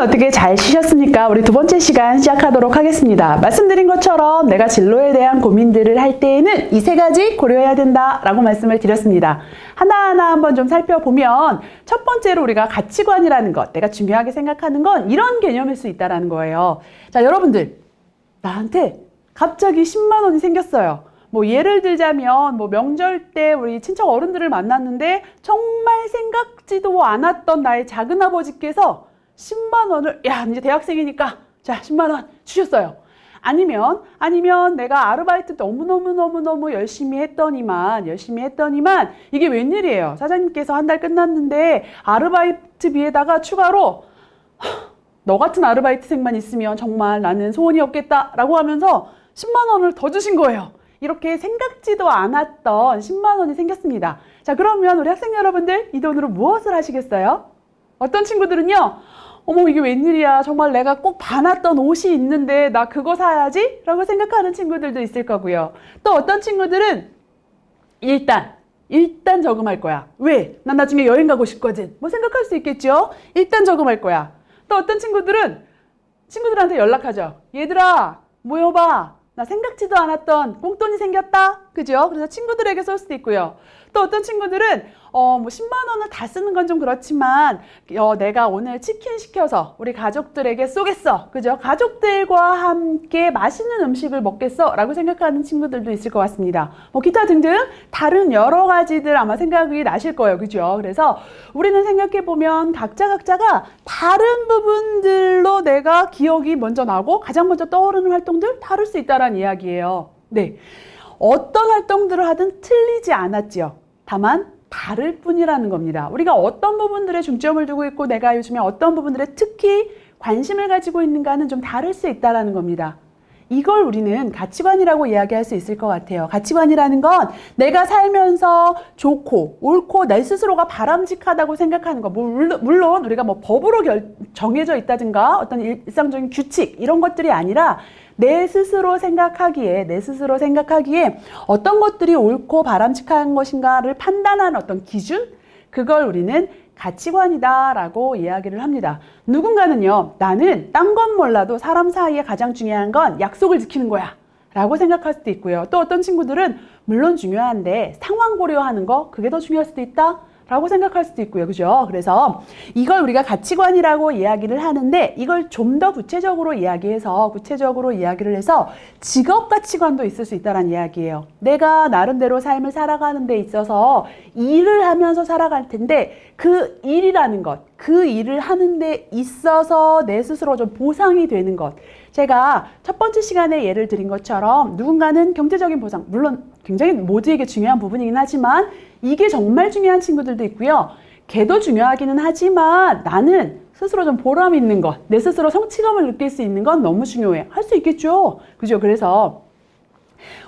어떻게 잘 쉬셨습니까? 우리 두 번째 시간 시작하도록 하겠습니다. 말씀드린 것처럼 내가 진로에 대한 고민들을 할 때에는 이 세 가지 고려해야 된다라고 말씀을 드렸습니다. 하나하나 한번 좀 살펴보면 첫 번째로 우리가 가치관이라는 것, 내가 중요하게 생각하는 건 이런 개념일 수 있다는 거예요. 자, 여러분들, 나한테 갑자기 10만 원이 생겼어요. 뭐 예를 들자면 뭐 명절 때 우리 친척 어른들을 만났는데 정말 생각지도 않았던 나의 작은아버지께서 10만 원을 이제 대학생이니까 자 10만 원 주셨어요. 아니면 내가 아르바이트 너무 열심히 했더니만 이게 웬일이에요. 사장님께서 한 달 끝났는데 아르바이트비에다가 추가로 너 같은 아르바이트생만 있으면 정말 나는 소원이 없겠다라고 하면서 10만 원을 더 주신 거예요. 이렇게 생각지도 않았던 10만 원이 생겼습니다. 자, 그러면 우리 학생 여러분들 이 돈으로 무엇을 하시겠어요? 어떤 친구들은요, 어머 이게 웬일이야, 정말 내가 꼭 봐놨던 옷이 있는데 나 그거 사야지? 라고 생각하는 친구들도 있을 거고요. 또 어떤 친구들은 일단 저금할 거야. 왜? 난 나중에 여행 가고 싶거든. 뭐 생각할 수 있겠죠? 일단 저금할 거야. 또 어떤 친구들은 친구들한테 연락하죠. 얘들아 모여봐, 나 생각지도 않았던 꽁돈이 생겼다. 그죠? 그래서 친구들에게 쏠 수도 있고요. 또 어떤 친구들은 뭐 10만 원을 다 쓰는 건 좀 그렇지만 내가 오늘 치킨 시켜서 우리 가족들에게 쏘겠어. 그죠? 가족들과 함께 맛있는 음식을 먹겠어 라고 생각하는 친구들도 있을 것 같습니다. 뭐 기타 등등 다른 여러 가지들 아마 생각이 나실 거예요. 그죠? 그래서 우리는 생각해보면 각자가 다른 부분들로 내가 기억이 먼저 나고 가장 먼저 떠오르는 활동들 다를 수 있다는 이야기예요. 네, 어떤 활동들을 하든 틀리지 않았지요. 다만 다를 뿐이라는 겁니다. 우리가 어떤 부분들에 중점을 두고 있고 내가 요즘에 어떤 부분들에 특히 관심을 가지고 있는가는 좀 다를 수 있다는 겁니다. 이걸 우리는 가치관이라고 이야기할 수 있을 것 같아요. 가치관이라는 건 내가 살면서 좋고 옳고 내 스스로가 바람직하다고 생각하는 거. 물론 우리가 뭐 법으로 정해져 있다든가 어떤 일상적인 규칙 이런 것들이 아니라 내 스스로 생각하기에 어떤 것들이 옳고 바람직한 것인가를 판단하는 어떤 기준? 그걸 우리는 가치관이다라고 이야기를 합니다. 누군가는요, 나는 딴 건 몰라도 사람 사이에 가장 중요한 건 약속을 지키는 거야 라고 생각할 수도 있고요. 또 어떤 친구들은 물론 중요한데 상황 고려하는 거 그게 더 중요할 수도 있다 라고 생각할 수도 있고요. 그죠? 그래서 이걸 우리가 가치관이라고 이야기를 하는데 이걸 좀 더 구체적으로 이야기를 해서 직업 가치관도 있을 수 있다는 이야기예요. 내가 나름대로 삶을 살아가는 데 있어서 일을 하면서 살아갈 텐데 그 일이라는 것, 그 일을 하는 데 있어서 내 스스로 좀 보상이 되는 것. 제가 첫 번째 시간에 예를 드린 것처럼 누군가는 경제적인 보상, 물론 굉장히 모두에게 중요한 부분이긴 하지만 이게 정말 중요한 친구들도 있고요. 걔도 중요하기는 하지만 나는 스스로 좀 보람 있는 것, 내 스스로 성취감을 느낄 수 있는 건 너무 중요해. 할 수 있겠죠? 그죠? 그래서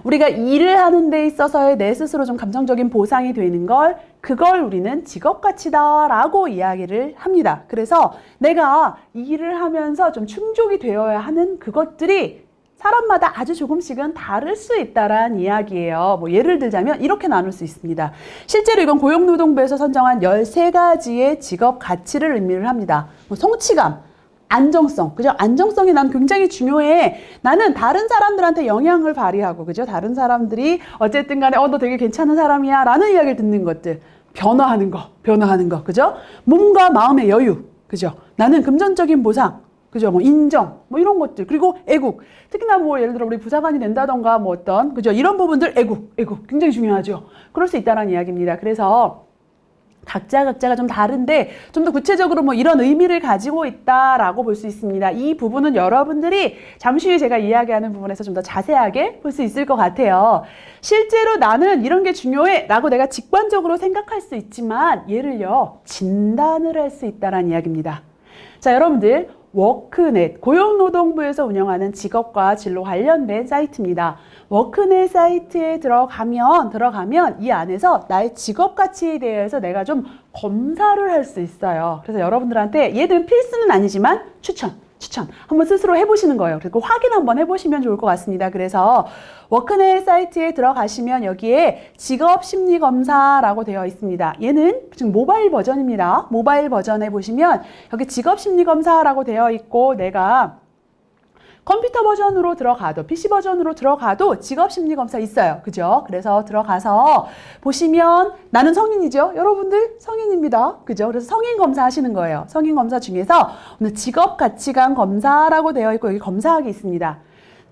우리가 일을 하는 데 있어서의 내 스스로 좀 감정적인 보상이 되는 걸, 그걸 우리는 직업가치다라고 이야기를 합니다. 그래서 내가 일을 하면서 좀 충족이 되어야 하는 그것들이 사람마다 아주 조금씩은 다를 수 있다란 이야기예요. 뭐 예를 들자면 이렇게 나눌 수 있습니다. 실제로 이건 고용노동부에서 선정한 13가지의 직업 가치를 의미를 합니다. 뭐 성취감, 안정성, 그죠? 안정성이 난 굉장히 중요해. 나는 다른 사람들한테 영향을 발휘하고, 그죠? 다른 사람들이 어쨌든 간에 너 되게 괜찮은 사람이야 라는 이야기를 듣는 것들. 변화하는 거, 그죠? 몸과 마음의 여유, 그죠? 나는 금전적인 보상, 그죠? 뭐 인정, 뭐 이런 것들. 그리고 애국. 특히나 뭐 예를 들어 우리 부사관이 된다던가 뭐 어떤, 그죠? 이런 부분들 애국 굉장히 중요하죠. 그럴 수 있다는 이야기입니다. 그래서 각자가 좀 다른데 좀 더 구체적으로 뭐 이런 의미를 가지고 있다라고 볼 수 있습니다. 이 부분은 여러분들이 잠시 후에 제가 이야기하는 부분에서 좀 더 자세하게 볼 수 있을 것 같아요. 실제로 나는 이런 게 중요해 라고 내가 직관적으로 생각할 수 있지만 얘를요, 진단을 할 수 있다는 이야기입니다. 자, 여러분들, 워크넷, 고용노동부에서 운영하는 직업과 진로 관련된 사이트입니다. 워크넷 사이트에 들어가면 이 안에서 나의 직업 가치에 대해서 내가 좀 검사를 할 수 있어요. 그래서 여러분들한테 얘는 필수는 아니지만 추천 추천. 한번 스스로 해보시는 거예요. 그리고 확인 한번 해보시면 좋을 것 같습니다. 그래서 워크넷 사이트에 들어가시면 여기에 직업심리검사라고 되어 있습니다. 얘는 지금 모바일 버전입니다. 모바일 버전에 보시면 여기 직업심리검사라고 되어 있고 내가 컴퓨터 버전으로 들어가도 PC 버전으로 들어가도 직업심리검사 있어요. 그죠? 그래서 들어가서 보시면 나는 성인이죠. 여러분들 성인입니다. 그죠? 그래서 성인 검사 하시는 거예요. 성인 검사 중에서 오늘 직업가치관 검사라고 되어 있고 여기 검사하기 있습니다.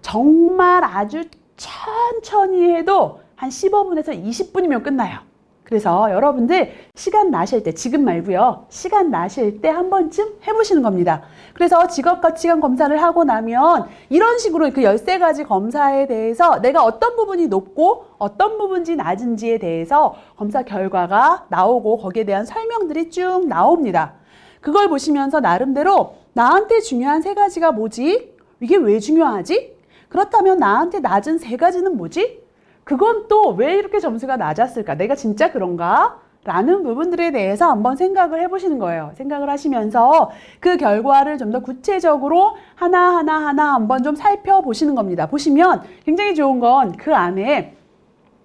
정말 아주 천천히 해도 한 15분에서 20분이면 끝나요. 그래서 여러분들 시간 나실 때, 지금 말고요. 시간 나실 때 한 번쯤 해보시는 겁니다. 그래서 직업가치관 검사를 하고 나면 이런 식으로 그 13가지 검사에 대해서 내가 어떤 부분이 높고 어떤 부분이 낮은지에 대해서 검사 결과가 나오고 거기에 대한 설명들이 쭉 나옵니다. 그걸 보시면서 나름대로 나한테 중요한 3가지가 뭐지? 이게 왜 중요하지? 그렇다면 나한테 낮은 3가지는 뭐지? 그건 또 왜 이렇게 점수가 낮았을까? 내가 진짜 그런가? 라는 부분들에 대해서 한번 생각을 해보시는 거예요. 생각을 하시면서 그 결과를 좀 더 구체적으로 하나하나 한번 좀 살펴보시는 겁니다. 보시면 굉장히 좋은 건 그 안에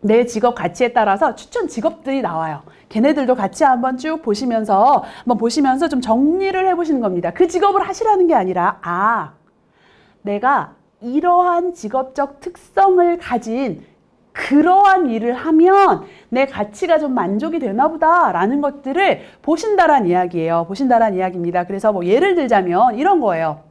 내 직업 가치에 따라서 추천 직업들이 나와요. 걔네들도 같이 한번 쭉 보시면서 좀 정리를 해보시는 겁니다. 그 직업을 하시라는 게 아니라 내가 이러한 직업적 특성을 가진 그러한 일을 하면 내 가치가 좀 만족이 되나 보다 라는 것들을 보신다란 이야기예요. 보신다란 이야기입니다. 그래서 뭐 예를 들자면 이런 거예요.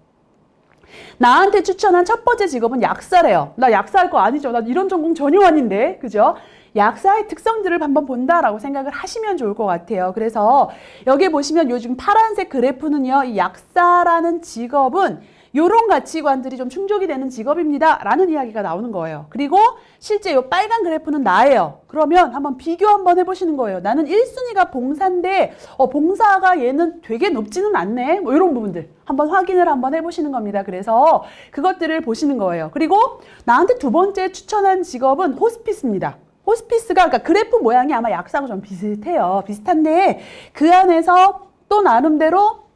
나한테 추천한 첫 번째 직업은 약사래요. 나 약사할 거 아니죠. 나 이런 전공 전혀 아닌데. 그죠? 약사의 특성들을 한번 본다라고 생각을 하시면 좋을 것 같아요. 그래서 여기 보시면 요즘 파란색 그래프는요. 이 약사라는 직업은 이런 가치관들이 좀 충족이 되는 직업입니다. 라는 이야기가 나오는 거예요. 그리고 실제 이 빨간 그래프는 나예요. 그러면 한번 비교 한번 해보시는 거예요. 나는 1순위가 봉사인데 봉사가 얘는 되게 높지는 않네. 뭐 이런 부분들 한번 확인을 한번 해보시는 겁니다. 그래서 그것들을 보시는 거예요. 그리고 나한테 두 번째 추천한 직업은 호스피스입니다. 호스피스가 그러니까 그래프 모양이 아마 약사하고 좀 비슷해요. 비슷한데 그 안에서 또 나름대로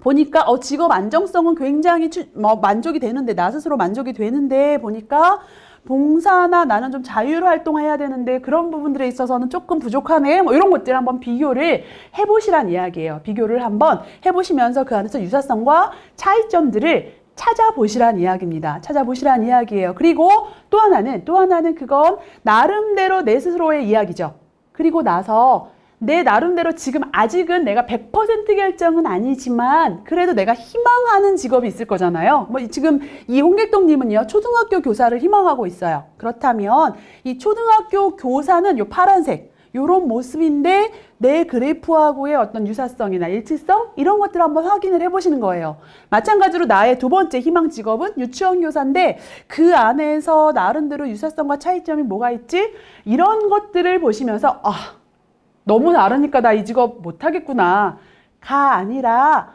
보니까 직업 안정성은 굉장히 만족이 되는데 나 스스로 만족이 되는데 보니까 봉사나 나는 좀 자유로 활동해야 되는데 그런 부분들에 있어서는 조금 부족하네. 뭐 이런 것들 한번 비교를 해보시란 이야기예요. 비교를 한번 해보시면서 그 안에서 유사성과 차이점들을 찾아보시란 이야기입니다. 찾아보시란 이야기예요. 그리고 또 하나는 그건 나름대로 내 스스로의 이야기죠. 그리고 나서 내 나름대로 지금 아직은 내가 100% 결정은 아니지만 그래도 내가 희망하는 직업이 있을 거잖아요. 뭐 지금 이 홍길동님은요 초등학교 교사를 희망하고 있어요. 그렇다면 이 초등학교 교사는 요 파란색 요런 모습인데 내 그래프하고의 어떤 유사성이나 일치성 이런 것들을 한번 확인을 해보시는 거예요. 마찬가지로 나의 두 번째 희망 직업은 유치원 교사인데 그 안에서 나름대로 유사성과 차이점이 뭐가 있지? 이런 것들을 보시면서 너무 다르니까 나 이 직업 못하겠구나 가 아니라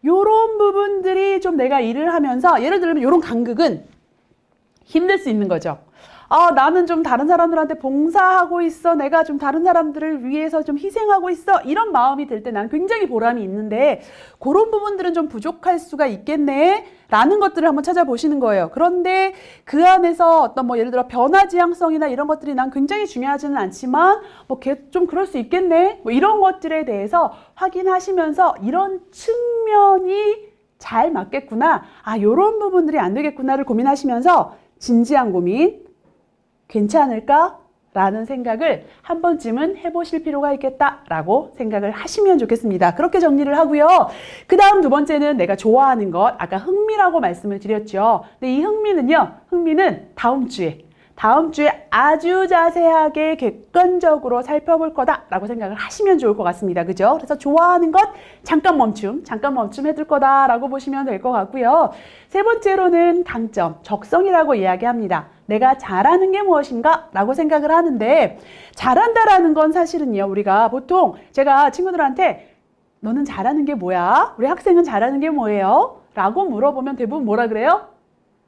요런 부분들이 좀 내가 일을 하면서 예를 들면 요런 간극은 힘들 수 있는 거죠. 나는 좀 다른 사람들한테 봉사하고 있어. 내가 좀 다른 사람들을 위해서 좀 희생하고 있어. 이런 마음이 들 때 난 굉장히 보람이 있는데 그런 부분들은 좀 부족할 수가 있겠네. 라는 것들을 한번 찾아보시는 거예요. 그런데 그 안에서 어떤 뭐 예를 들어 변화 지향성이나 이런 것들이 난 굉장히 중요하지는 않지만 좀 그럴 수 있겠네. 뭐 이런 것들에 대해서 확인하시면서 이런 측면이 잘 맞겠구나. 요런 부분들이 안 되겠구나를 고민하시면서 진지한 고민 괜찮을까? 라는 생각을 한 번쯤은 해보실 필요가 있겠다라고 생각을 하시면 좋겠습니다. 그렇게 정리를 하고요. 그 다음 두 번째는 내가 좋아하는 것, 아까 흥미라고 말씀을 드렸죠. 근데 이 흥미는 다음 주에 아주 자세하게 객관적으로 살펴볼 거다라고 생각을 하시면 좋을 것 같습니다. 그죠? 그래서 좋아하는 것 잠깐 멈춤 해둘 거다라고 보시면 될 것 같고요. 세 번째로는 강점, 적성이라고 이야기합니다. 내가 잘하는 게 무엇인가? 라고 생각을 하는데 잘한다라는 건 사실은요. 우리가 보통 제가 친구들한테 너는 잘하는 게 뭐야? 우리 학생은 잘하는 게 뭐예요? 라고 물어보면 대부분 뭐라 그래요?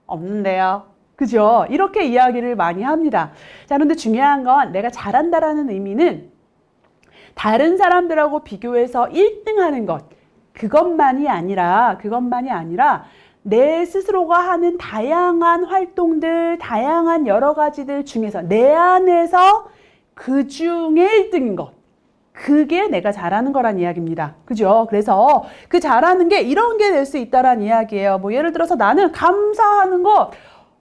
없는데요. 그죠? 이렇게 이야기를 많이 합니다. 자, 그런데 중요한 건 내가 잘한다라는 의미는 다른 사람들하고 비교해서 1등 하는 것, 그것만이 아니라 내 스스로가 하는 다양한 활동들, 다양한 여러 가지들 중에서 내 안에서 그 중에 1등인 것. 그게 내가 잘하는 거란 이야기입니다. 그죠? 그래서 그 잘하는 게 이런 게 될 수 있다란 이야기예요. 뭐 예를 들어서 나는 감사하는 거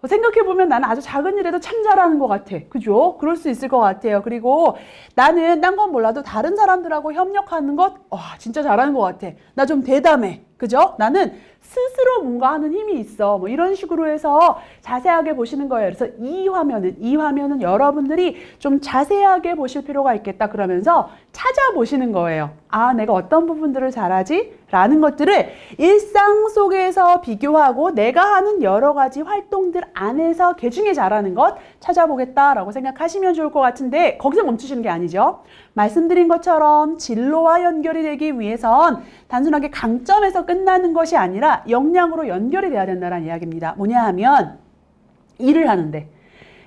생각해보면 나는 아주 작은 일에도 참 잘하는 것 같아. 그죠? 그럴 수 있을 것 같아요. 그리고 나는 딴 건 몰라도 다른 사람들하고 협력하는 것, 진짜 잘하는 것 같아. 나 좀 대담해. 그죠? 나는 스스로 뭔가 하는 힘이 있어. 뭐 이런 식으로 해서 자세하게 보시는 거예요. 그래서 이 화면은 여러분들이 좀 자세하게 보실 필요가 있겠다. 그러면서 찾아보시는 거예요. 아, 내가 어떤 부분들을 잘하지? 라는 것들을 일상 속에서 비교하고 내가 하는 여러 가지 활동들 안에서 그 중에 잘하는 것 찾아보겠다라고 생각하시면 좋을 것 같은데 거기서 멈추시는 게 아니죠. 말씀드린 것처럼 진로와 연결이 되기 위해선 단순하게 강점에서 끝나는 것이 아니라 역량으로 연결이 돼야 된다는 이야기입니다. 뭐냐 하면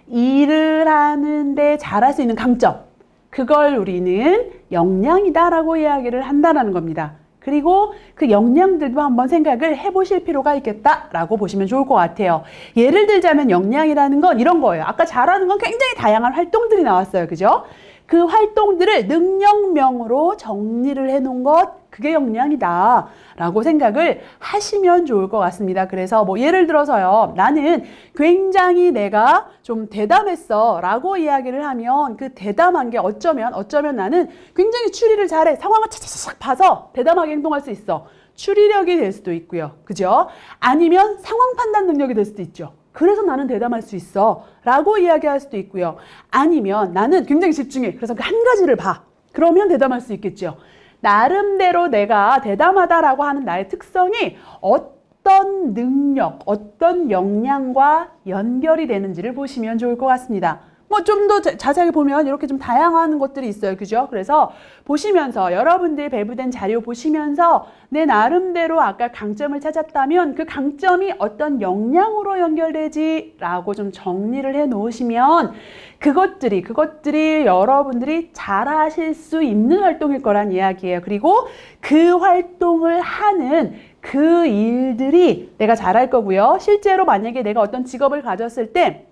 일을 하는데 잘할 수 있는 강점, 그걸 우리는 역량이다라고 이야기를 한다는 겁니다. 그리고 그 역량들도 한번 생각을 해보실 필요가 있겠다라고 보시면 좋을 것 같아요. 예를 들자면 역량이라는 건 이런 거예요. 아까 잘하는 건 굉장히 다양한 활동들이 나왔어요. 그죠? 그 활동들을 능력명으로 정리를 해놓은 것, 그게 역량이다 라고 생각을 하시면 좋을 것 같습니다. 그래서 뭐 예를 들어서요, 나는 굉장히 내가 좀 대담했어 라고 이야기를 하면 그 대담한 게 어쩌면 나는 굉장히 추리를 잘해. 상황을 차차차차 봐서 대담하게 행동할 수 있어. 추리력이 될 수도 있고요. 그죠? 아니면 상황 판단 능력이 될 수도 있죠. 그래서 나는 대담할 수 있어 라고 이야기할 수도 있고요. 아니면 나는 굉장히 집중해. 그래서 그 한 가지를 봐. 그러면 대담할 수 있겠죠. 나름대로 내가 대담하다라고 하는 나의 특성이 어떤 능력, 어떤 역량과 연결이 되는지를 보시면 좋을 것 같습니다. 뭐 좀 더 자세하게 보면 이렇게 좀 다양한 것들이 있어요. 그죠? 그래서 보시면서 여러분들 배부된 자료 보시면서 내 나름대로 아까 강점을 찾았다면 그 강점이 어떤 역량으로 연결되지 라고 좀 정리를 해 놓으시면 그것들이 여러분들이 잘하실 수 있는 활동일 거란 이야기예요. 그리고 그 활동을 하는 그 일들이 내가 잘할 거고요. 실제로 만약에 내가 어떤 직업을 가졌을 때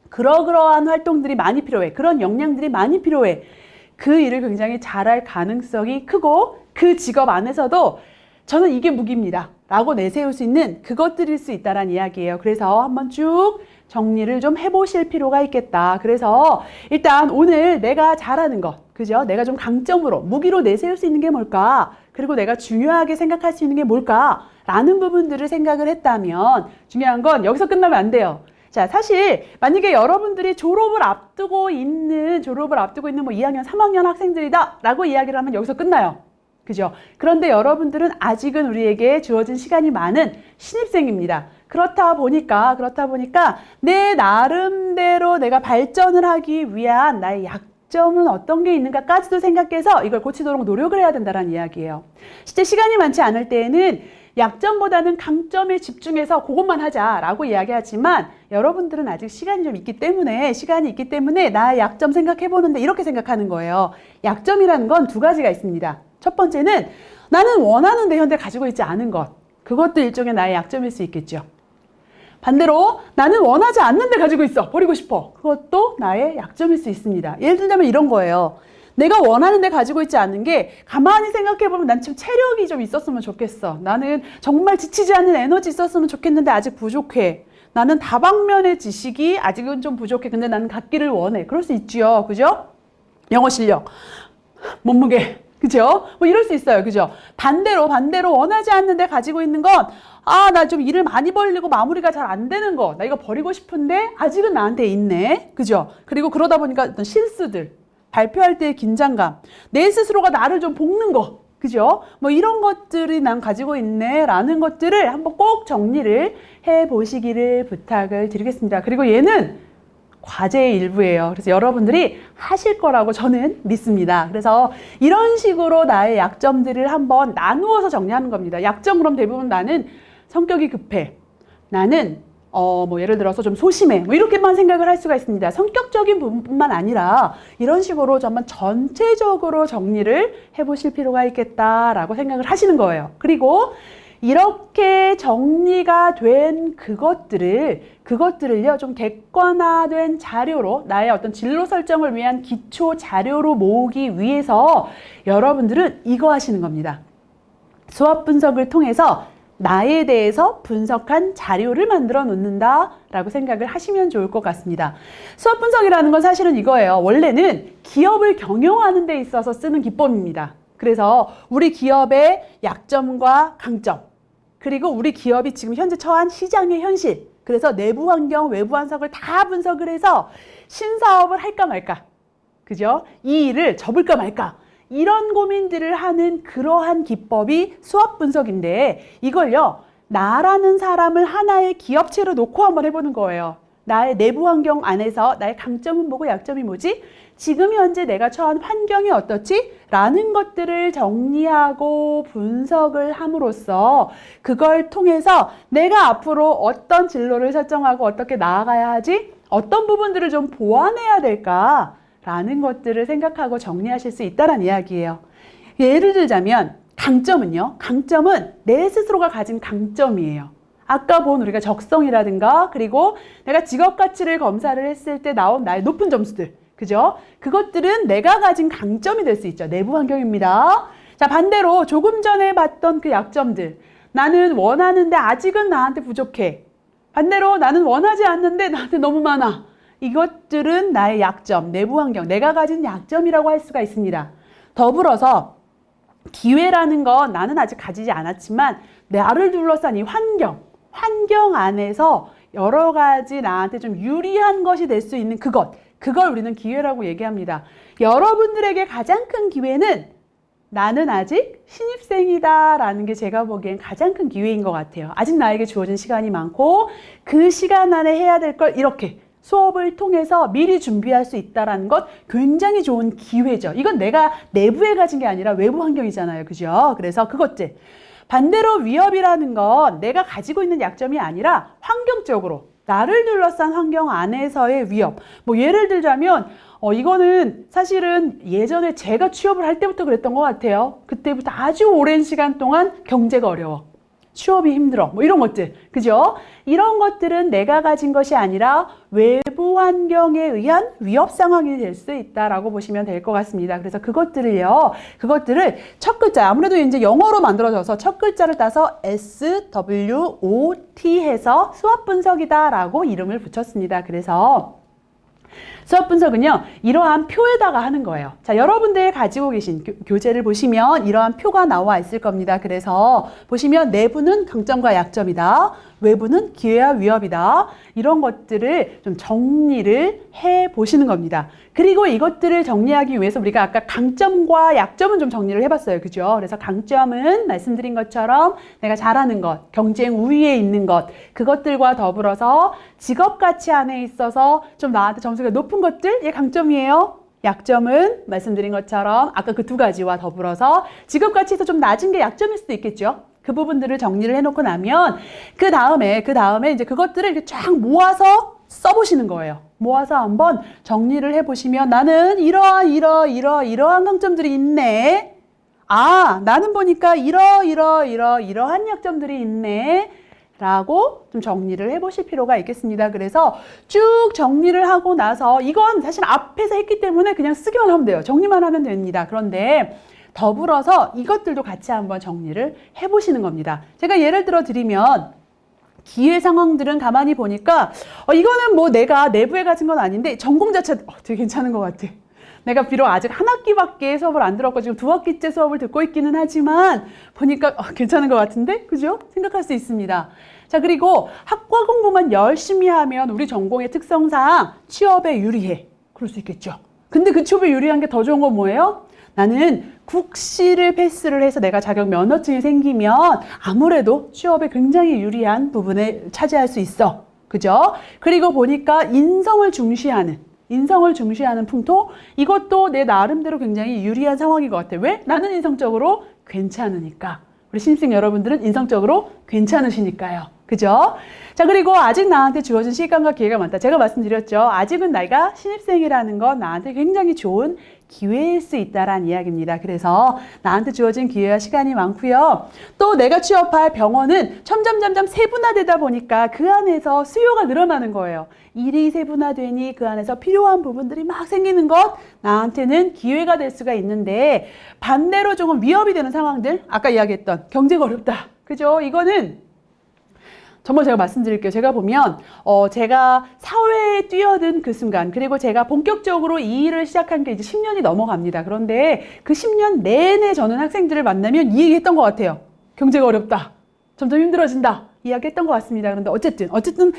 그러한 활동들이 많이 필요해. 그런 역량들이 많이 필요해. 그 일을 굉장히 잘할 가능성이 크고 그 직업 안에서도 저는 이게 무기입니다 라고 내세울 수 있는 그것들일 수 있다는 이야기예요. 그래서 한번 쭉 정리를 좀 해보실 필요가 있겠다. 그래서 일단 오늘 내가 잘하는 것, 그죠? 내가 좀 강점으로, 무기로 내세울 수 있는 게 뭘까? 그리고 내가 중요하게 생각할 수 있는 게 뭘까? 라는 부분들을 생각을 했다면 중요한 건 여기서 끝나면 안 돼요. 자, 사실 만약에 여러분들이 졸업을 앞두고 있는 뭐 2학년, 3학년 학생들이다 라고 이야기를 하면 여기서 끝나요. 그죠? 그런데 여러분들은 아직은 우리에게 주어진 시간이 많은 신입생입니다. 그렇다 보니까 내 나름대로 내가 발전을 하기 위한 나의 약점은 어떤 게 있는가까지도 생각해서 이걸 고치도록 노력을 해야 된다는 이야기예요. 실제 시간이 많지 않을 때에는 약점보다는 강점에 집중해서 그것만 하자라고 이야기하지만 여러분들은 아직 시간이 있기 때문에 나의 약점 생각해보는데 이렇게 생각하는 거예요. 약점이라는 건 두 가지가 있습니다. 첫 번째는 나는 원하는데 현재 가지고 있지 않은 것. 그것도 일종의 나의 약점일 수 있겠죠. 반대로 나는 원하지 않는데 가지고 있어. 버리고 싶어. 그것도 나의 약점일 수 있습니다. 예를 들자면 이런 거예요. 내가 원하는데 가지고 있지 않은 게 가만히 생각해보면 난 좀 체력이 좀 있었으면 좋겠어. 나는 정말 지치지 않는 에너지 있었으면 좋겠는데 아직 부족해. 나는 다방면의 지식이 아직은 좀 부족해. 근데 나는 갖기를 원해. 그럴 수 있죠. 그죠? 영어 실력, 몸무게, 그죠? 뭐 이럴 수 있어요. 그죠? 반대로 원하지 않는데 가지고 있는 건 나 좀 일을 많이 벌리고 마무리가 잘 안 되는 거. 나 이거 버리고 싶은데 아직은 나한테 있네. 그죠? 그리고 그러다 보니까 어떤 실수들, 발표할 때의 긴장감, 내 스스로가 나를 좀 볶는 거, 그죠? 뭐 이런 것들이 난 가지고 있네 라는 것들을 한번 꼭 정리를 해보시기를 부탁을 드리겠습니다. 그리고 얘는 과제의 일부예요. 그래서 여러분들이 하실 거라고 저는 믿습니다. 그래서 이런 식으로 나의 약점들을 한번 나누어서 정리하는 겁니다. 약점 그럼 대부분 나는 성격이 급해. 나는 뭐 예를 들어서 좀 소심해. 뭐 이렇게만 생각을 할 수가 있습니다. 성격적인 부분뿐만 아니라 이런 식으로 좀 한번 전체적으로 정리를 해보실 필요가 있겠다라고 생각을 하시는 거예요. 그리고 이렇게 정리가 된 그것들을요, 좀 객관화된 자료로 나의 어떤 진로 설정을 위한 기초 자료로 모으기 위해서 여러분들은 이거 하시는 겁니다. 수업 분석을 통해서 나에 대해서 분석한 자료를 만들어 놓는다 라고 생각을 하시면 좋을 것 같습니다. 수업 분석이라는 건 사실은 이거예요. 원래는 기업을 경영하는 데 있어서 쓰는 기법입니다. 그래서 우리 기업의 약점과 강점, 그리고 우리 기업이 지금 현재 처한 시장의 현실, 그래서 내부 환경, 외부 환경을 다 분석을 해서 신사업을 할까 말까, 그죠? 이 일을 접을까 말까, 이런 고민들을 하는 그러한 기법이 수업 분석인데, 이걸요, 나라는 사람을 하나의 기업체로 놓고 한번 해보는 거예요. 나의 내부 환경 안에서 나의 강점은 뭐고 약점이 뭐지? 지금 현재 내가 처한 환경이 어떻지? 라는 것들을 정리하고 분석을 함으로써 그걸 통해서 내가 앞으로 어떤 진로를 설정하고 어떻게 나아가야 하지? 어떤 부분들을 좀 보완해야 될까? 라는 것들을 생각하고 정리하실 수 있다는 이야기예요. 예를 들자면 강점은요. 강점은 내 스스로가 가진 강점이에요. 아까 본 우리가 적성이라든가 그리고 내가 직업 가치를 검사를 했을 때 나온 나의 높은 점수들, 그죠? 그것들은 내가 가진 강점이 될 수 있죠. 내부 환경입니다. 자, 반대로 조금 전에 봤던 그 약점들, 나는 원하는데 아직은 나한테 부족해. 반대로 나는 원하지 않는데 나한테 너무 많아. 이것들은 나의 약점, 내부 환경, 내가 가진 약점이라고 할 수가 있습니다. 더불어서 기회라는 건 나는 아직 가지지 않았지만 나를 둘러싼 이 환경 안에서 여러 가지 나한테 좀 유리한 것이 될 수 있는 그걸 우리는 기회라고 얘기합니다. 여러분들에게 가장 큰 기회는 나는 아직 신입생이다 라는 게 제가 보기엔 가장 큰 기회인 것 같아요. 아직 나에게 주어진 시간이 많고 그 시간 안에 해야 될 걸 이렇게 수업을 통해서 미리 준비할 수 있다는 것 굉장히 좋은 기회죠. 이건 내가 내부에 가진 게 아니라 외부 환경이잖아요. 그죠? 그래서 그것들. 반대로 위협이라는 건 내가 가지고 있는 약점이 아니라 환경적으로 나를 둘러싼 환경 안에서의 위협. 뭐 예를 들자면 이거는 사실은 예전에 제가 취업을 할 때부터 그랬던 것 같아요. 그때부터 아주 오랜 시간 동안 경제가 어려워. 취업이 힘들어. 뭐 이런 것들. 그죠? 이런 것들은 내가 가진 것이 아니라 외부 환경에 의한 위협 상황이 될 수 있다라고 보시면 될 것 같습니다. 그래서 그것들을 첫 글자, 아무래도 이제 영어로 만들어져서 첫 글자를 따서 SWOT 해서 수업 분석이다라고 이름을 붙였습니다. 그래서 수업 분석은요, 이러한 표에다가 하는 거예요. 자, 여러분들 가지고 계신 교재를 보시면 이러한 표가 나와 있을 겁니다. 그래서 보시면 내부는 강점과 약점이다. 외부는 기회와 위협이다. 이런 것들을 좀 정리를 해 보시는 겁니다. 그리고 이것들을 정리하기 위해서 우리가 아까 강점과 약점은 좀 정리를 해봤어요. 그죠? 그래서 강점은 말씀드린 것처럼 내가 잘하는 것, 경쟁 우위에 있는 것, 그것들과 더불어서 직업 가치 안에 있어서 좀 나한테 점수가 높은 것들, 이게 강점이에요. 약점은 말씀드린 것처럼 아까 그 두 가지와 더불어서 직업 가치에서 좀 낮은 게 약점일 수도 있겠죠. 그 부분들을 정리를 해놓고 나면 그 다음에 이제 그것들을 이렇게 쫙 모아서 써보시는 거예요. 모아서 한번 정리를 해보시면 나는 이러한 강점들이 있네. 아, 나는 보니까 이러한 약점들이 있네. 라고 좀 정리를 해보실 필요가 있겠습니다. 그래서 쭉 정리를 하고 나서 이건 사실 앞에서 했기 때문에 그냥 쓰기만 하면 돼요. 정리만 하면 됩니다. 그런데 더불어서 이것들도 같이 한번 정리를 해보시는 겁니다. 제가 예를 들어 드리면 기회 상황들은 가만히 보니까 이거는 뭐 내가 내부에 가진 건 아닌데 전공 자체 되게 괜찮은 것 같아. 내가 비록 아직 한 학기밖에 수업을 안 들었고 지금 2학기째 수업을 듣고 있기는 하지만 보니까 괜찮은 것 같은데? 그죠? 생각할 수 있습니다. 자, 그리고 학과 공부만 열심히 하면 우리 전공의 특성상 취업에 유리해. 그럴 수 있겠죠. 근데 그 취업에 유리한 게 더 좋은 건 뭐예요? 나는 국시를 패스를 해서 내가 자격 면허증이 생기면 아무래도 취업에 굉장히 유리한 부분을 차지할 수 있어. 그죠? 그리고 보니까 인성을 중시하는 풍토, 이것도 내 나름대로 굉장히 유리한 상황인 것 같아요. 왜? 나는 인성적으로 괜찮으니까. 우리 신입생 여러분들은 인성적으로 괜찮으시니까요. 그죠? 자, 그리고 아직 나한테 주어진 시간과 기회가 많다. 제가 말씀드렸죠. 아직은 내가 신입생이라는 건 나한테 굉장히 좋은 기회일 수 있다라는 이야기입니다. 그래서 나한테 주어진 기회와 시간이 많고요. 또 내가 취업할 병원은 점점 세분화되다 보니까 그 안에서 수요가 늘어나는 거예요. 일이 세분화되니 그 안에서 필요한 부분들이 막 생기는 것, 나한테는 기회가 될 수가 있는데, 반대로 조금 위협이 되는 상황들, 아까 이야기했던 경제가 어렵다. 그죠? 이거는 정말 제가 말씀드릴게요. 제가 보면 제가 사회에 뛰어든 그 순간, 그리고 제가 본격적으로 이 일을 시작한 게 이제 10년이 넘어갑니다. 그런데 그 10년 내내 저는 학생들을 만나면 이 얘기했던 것 같아요. 경제가 어렵다. 점점 힘들어진다. 이야기했던 것 같습니다. 그런데 어쨌든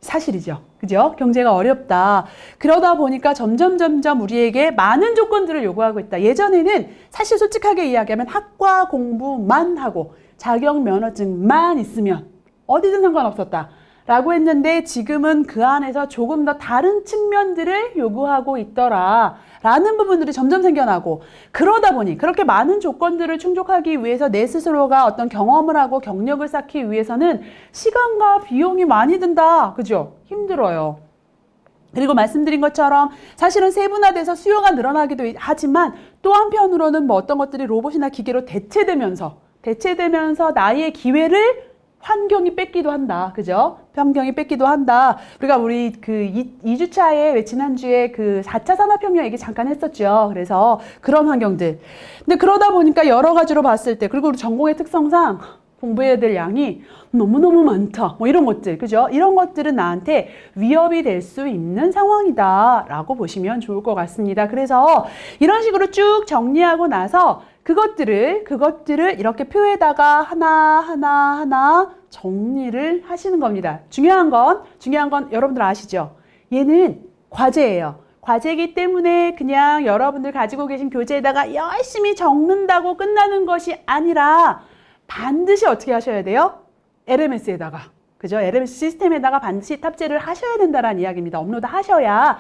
사실이죠. 그죠? 경제가 어렵다. 그러다 보니까 점점 우리에게 많은 조건들을 요구하고 있다. 예전에는 사실 솔직하게 이야기하면 학과 공부만 하고 자격 면허증만 있으면 어디든 상관없었다 라고 했는데, 지금은 그 안에서 조금 더 다른 측면들을 요구하고 있더라 라는 부분들이 점점 생겨나고, 그러다 보니 그렇게 많은 조건들을 충족하기 위해서 내 스스로가 어떤 경험을 하고 경력을 쌓기 위해서는 시간과 비용이 많이 든다. 그죠? 힘들어요. 그리고 말씀드린 것처럼 사실은 세분화돼서 수요가 늘어나기도 하지만, 또 한편으로는 뭐 어떤 것들이 로봇이나 기계로 대체되면서 나의 기회를 환경이 뺏기도 한다. 그죠? 환경이 뺏기도 한다. 우리 그 2주차에 지난주에 그 4차 산업혁명 얘기 잠깐 했었죠. 그래서 그런 환경들. 근데 그러다 보니까 여러 가지로 봤을 때, 그리고 우리 전공의 특성상 공부해야 될 양이 너무너무 많다. 뭐 이런 것들. 그죠? 이런 것들은 나한테 위협이 될 수 있는 상황이다 라고 보시면 좋을 것 같습니다. 그래서 이런 식으로 쭉 정리하고 나서 그것들을 이렇게 표에다가 하나 정리를 하시는 겁니다. 중요한 건 여러분들 아시죠? 얘는 과제예요. 과제이기 때문에 그냥 여러분들 가지고 계신 교재에다가 열심히 적는다고 끝나는 것이 아니라, 반드시 어떻게 하셔야 돼요? LMS에다가. 그죠? LMS 시스템에다가 반드시 탑재를 하셔야 된다는 이야기입니다. 업로드 하셔야,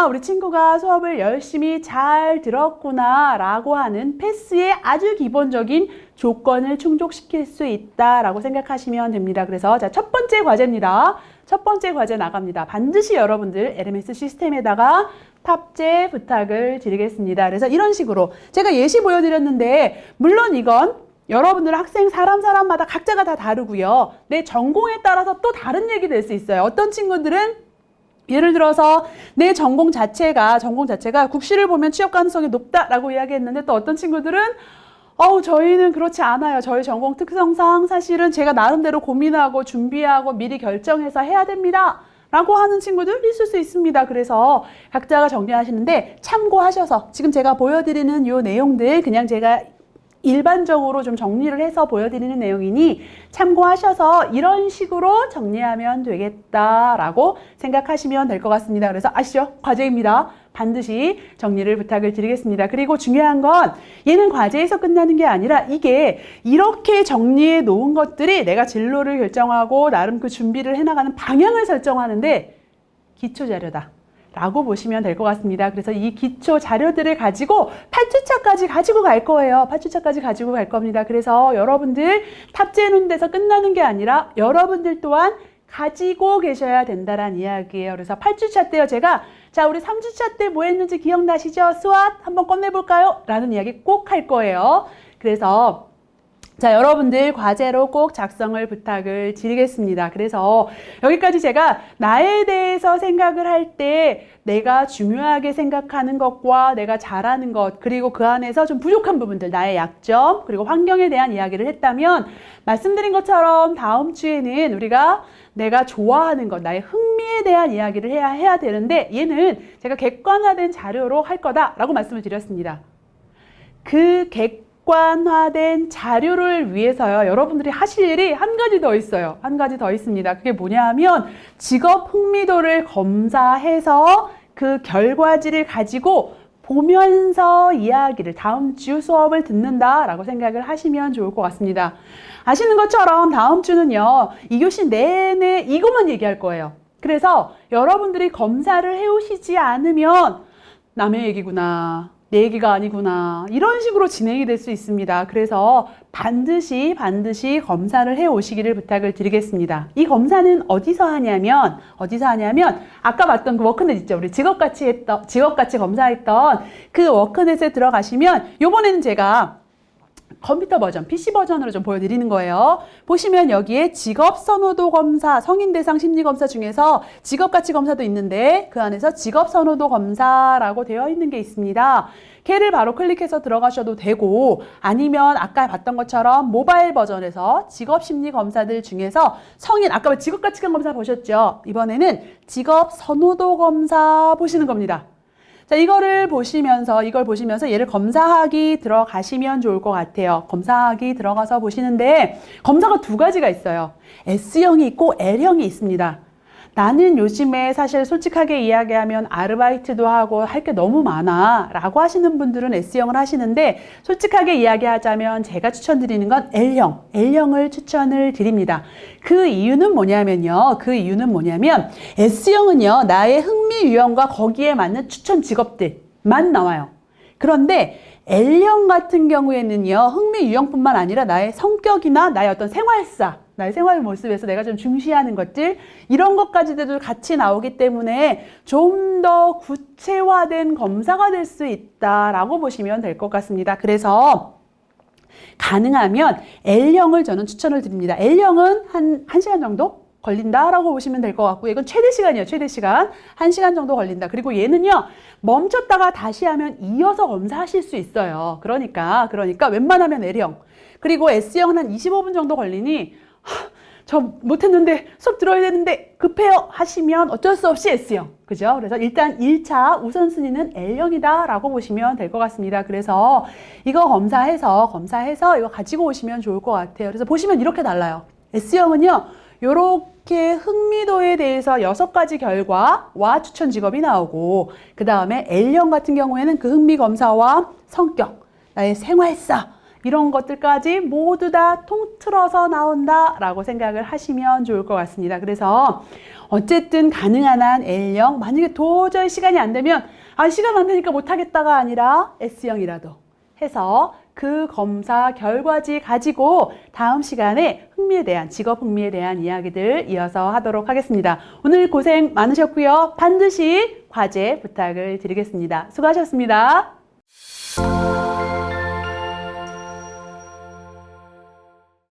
우리 친구가 수업을 열심히 잘 들었구나 라고 하는 패스의 아주 기본적인 조건을 충족시킬 수 있다라고 생각하시면 됩니다. 그래서 자, 첫 번째 과제입니다. 첫 번째 과제 나갑니다. 반드시 여러분들 LMS 시스템에다가 탑재 부탁을 드리겠습니다. 그래서 이런 식으로 제가 예시 보여드렸는데, 물론 이건 여러분들 학생 사람마다 각자가 다 다르고요. 내 전공에 따라서 또 다른 얘기 될 수 있어요. 어떤 친구들은 예를 들어서 내 전공 자체가 국시를 보면 취업 가능성이 높다라고 이야기했는데, 또 어떤 친구들은 저희는 그렇지 않아요. 저희 전공 특성상 사실은 제가 나름대로 고민하고 준비하고 미리 결정해서 해야 됩니다 라고 하는 친구들 있을 수 있습니다. 그래서 각자가 정리하시는데 참고하셔서, 지금 제가 보여드리는 요 내용들 그냥 제가 일반적으로 좀 정리를 해서 보여드리는 내용이니 참고하셔서 이런 식으로 정리하면 되겠다라고 생각하시면 될 것 같습니다. 그래서 아시죠? 과제입니다. 반드시 정리를 부탁을 드리겠습니다. 그리고 중요한 건 얘는 과제에서 끝나는 게 아니라, 이게 이렇게 정리해 놓은 것들이 내가 진로를 결정하고 나름 그 준비를 해나가는 방향을 설정하는데 기초 자료다 라고 보시면 될 것 같습니다. 그래서 이 기초 자료들을 가지고 8주차까지 가지고 갈 거예요. 8주차까지 가지고 갈 겁니다. 그래서 여러분들 탑재해 놓은 데서 끝나는 게 아니라 여러분들 또한 가지고 계셔야 된다는 이야기예요. 그래서 8주차 때요, 제가 자, 우리 3주차 때 뭐 했는지 기억나시죠? 스왓 한번 꺼내볼까요? 라는 이야기 꼭 할 거예요. 그래서 자, 여러분들 과제로 꼭 작성을 부탁을 드리겠습니다. 그래서 여기까지 제가 나에 대해서 생각을 할 때 내가 중요하게 생각하는 것과 내가 잘하는 것, 그리고 그 안에서 좀 부족한 부분들, 나의 약점, 그리고 환경에 대한 이야기를 했다면, 말씀드린 것처럼 다음 주에는 우리가 내가 좋아하는 것, 나의 흥미에 대한 이야기를 해야 되는데, 얘는 제가 객관화된 자료로 할 거다라고 말씀을 드렸습니다. 그 객관화된 자료를 위해서요, 여러분들이 하실 일이 한 가지 더 있어요. 한 가지 더 있습니다. 그게 뭐냐 하면, 직업 흥미도를 검사해서 그 결과지를 가지고 보면서 이야기를, 다음 주 수업을 듣는다라고 생각을 하시면 좋을 것 같습니다. 아시는 것처럼 다음 주는요, 2교시 내내 이것만 얘기할 거예요. 그래서 여러분들이 검사를 해오시지 않으면 남의 얘기구나, 내 얘기가 아니구나. 이런 식으로 진행이 될 수 있습니다. 그래서 반드시 검사를 해 오시기를 부탁을 드리겠습니다. 이 검사는 어디서 하냐면 아까 봤던 그 워크넷 있죠. 우리 직업가치 검사했던 그 워크넷에 들어가시면 요번에는 제가 컴퓨터 버전, PC 버전으로 좀 보여드리는 거예요. 보시면 여기에 직업선호도 검사, 성인대상 심리검사 중에서 직업가치 검사도 있는데 그 안에서 직업선호도 검사라고 되어 있는 게 있습니다. 걔를 바로 클릭해서 들어가셔도 되고 아니면 아까 봤던 것처럼 모바일 버전에서 직업심리검사들 중에서 아까 직업가치관 검사 보셨죠? 이번에는 직업선호도 검사 보시는 겁니다. 자, 이걸 보시면서 얘를 검사하기 들어가시면 좋을 것 같아요. 검사하기 들어가서 보시는데 검사가 두 가지가 있어요. S형이 있고 L형이 있습니다. 나는 요즘에 사실 솔직하게 이야기하면 아르바이트도 하고 할 게 너무 많아 라고 하시는 분들은 S형을 하시는데 솔직하게 이야기하자면 제가 추천드리는 건 L형을 추천을 드립니다. 그 이유는 뭐냐면 S형은요 나의 흥미 유형과 거기에 맞는 추천 직업들만 나와요. 그런데 L형 같은 경우에는요 흥미 유형뿐만 아니라 나의 성격이나 나의 어떤 나의 생활 모습에서 내가 좀 중시하는 것들 이런 것까지도 같이 나오기 때문에 좀 더 구체화된 검사가 될 수 있다라고 보시면 될 것 같습니다. 그래서 가능하면 L형을 저는 추천을 드립니다. L형은 한 1시간 정도 걸린다라고 보시면 될 것 같고 이건 최대 시간이에요. 최대 시간. 1시간 정도 걸린다. 그리고 얘는요. 멈췄다가 다시 하면 이어서 검사하실 수 있어요. 그러니까 웬만하면 L형. 그리고 S형은 한 25분 정도 걸리니 저 못했는데 수업 들어야 되는데 급해요 하시면 어쩔 수 없이 S형. 그죠? 그래서 일단 1차 우선순위는 L형이다 라고 보시면 될 것 같습니다. 그래서 이거 검사해서 이거 가지고 오시면 좋을 것 같아요. 그래서 보시면 이렇게 달라요. S형은요. 요렇게 흥미도에 대해서 6가지 결과와 추천 직업이 나오고 그 다음에 L형 같은 경우에는 그 흥미 검사와 성격, 나의 생활사 이런 것들까지 모두 다 통틀어서 나온다라고 생각을 하시면 좋을 것 같습니다. 그래서 어쨌든 가능한 한 L형, 만약에 도저히 시간이 안 되면 시간 안 되니까 못하겠다가 아니라 S형이라도 해서 그 검사 결과지 가지고 다음 시간에 직업 흥미에 대한 이야기들 이어서 하도록 하겠습니다. 오늘 고생 많으셨고요. 반드시 과제 부탁을 드리겠습니다. 수고하셨습니다.